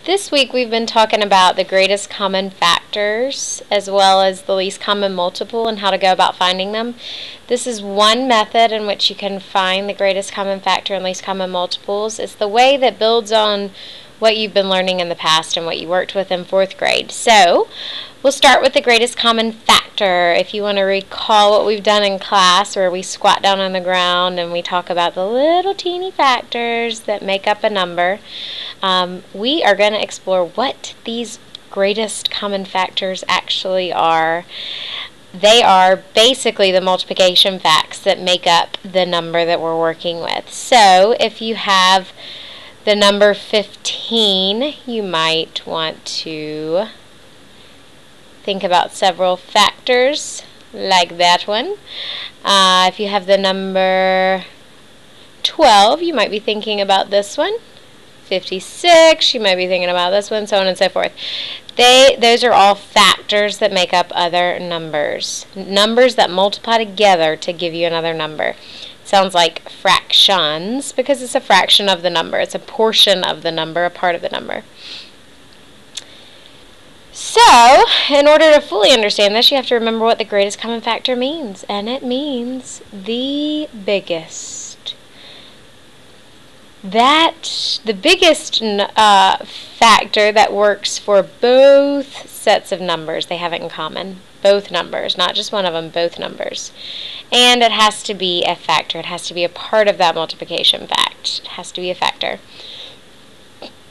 This week we've been talking about the greatest common factors as well as the least common multiple and how to go about finding them. This is one method in which you can find the greatest common factor and least common multiples. It's the way that builds on what you've been learning in the past and what you worked with in 4th grade. So we'll start with the greatest common factor. If you want to recall what we've done in class where we squat down on the ground and we talk about the little teeny factors that make up a number, we are going to explore what these greatest common factors actually are. They are basically the multiplication facts that make up the number that we're working with. So if you have the number 15, you might want to think about several factors like that one. If you have the number 12, you might be thinking about this one. 56, you might be thinking about this one, so on and so forth. Those are all factors that make up other numbers. Numbers that multiply together to give you another number. Sounds like fractions because it's a fraction of the number. It's a portion of the number, a part of the number. So, in order to fully understand this, you have to remember what the greatest common factor means. And it means the biggest. The biggest factor that works for both sets of numbers. They have it in common. Both numbers, not just one of them, both numbers. And it has to be a factor. It has to be a part of that multiplication fact. It has to be a factor.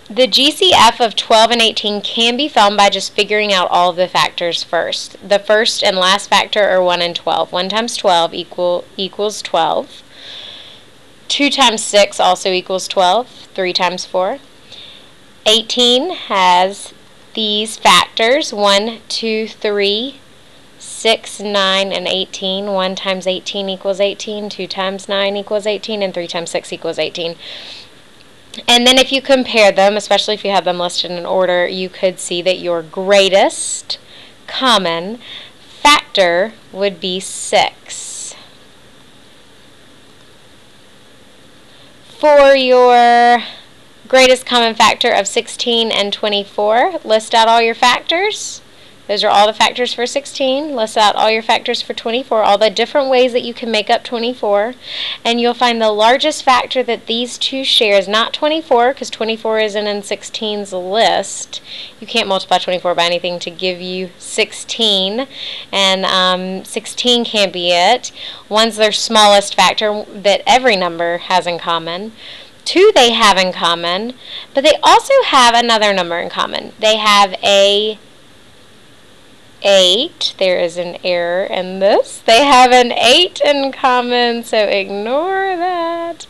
The GCF of 12 and 18 can be found by just figuring out all of the factors first. The first and last factor are 1 and 12. 1 times 12 equals 12. 2 times 6 also equals 12. 3 times 4. 18 has these factors, 1, 2, 3, 6, 9, and 18. 1 times 18 equals 18. 2 times 9 equals 18. And 3 times 6 equals 18. And then if you compare them, especially if you have them listed in order, you could see that your greatest common factor would be 6. For your greatest common factor of 16 and 24, list out all your factors. Those are all the factors for 16. List out all your factors for 24, all the different ways that you can make up 24. And you'll find the largest factor that these two share is not 24, because 24 isn't in 16's list. You can't multiply 24 by anything to give you 16. And 16 can't be it. One's their smallest factor that every number has in common. 2 they have in common, but they also have another number in common. They have a 8. There is an error in this. They have an 8 in common, so ignore that.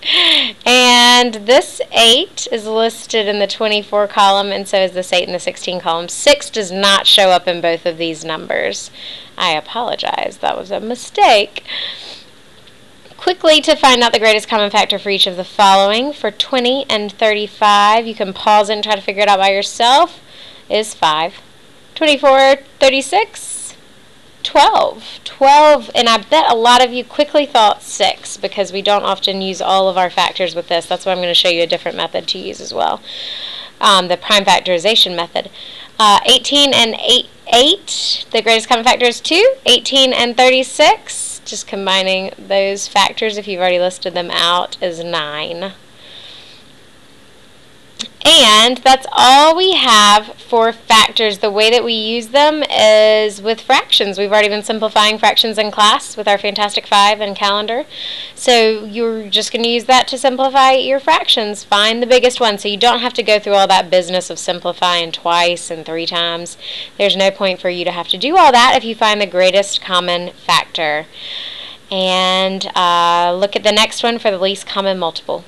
And this 8 is listed in the 24 column, and so is this 8 in the 16 column. 6 does not show up in both of these numbers. I apologize. That was a mistake. Quickly, to find out the greatest common factor for each of the following, for 20 and 35, you can pause it and try to figure it out by yourself, is 5. 24, 36, 12. 12, and I bet a lot of you quickly thought 6 because we don't often use all of our factors with this. That's why I'm going to show you a different method to use as well, the prime factorization method. 18 and 8, the greatest common factor is 2. 18 and 36, just combining those factors, if you've already listed them out, is 9. And that's all we have for factors. The way that we use them is with fractions. We've already been simplifying fractions in class with our Fantastic 5 and calendar. So you're just going to use that to simplify your fractions. Find the biggest one so you don't have to go through all that business of simplifying twice and 3 times. There's no point for you to have to do all that if you find the greatest common factor. And look at the next one for the least common multiple.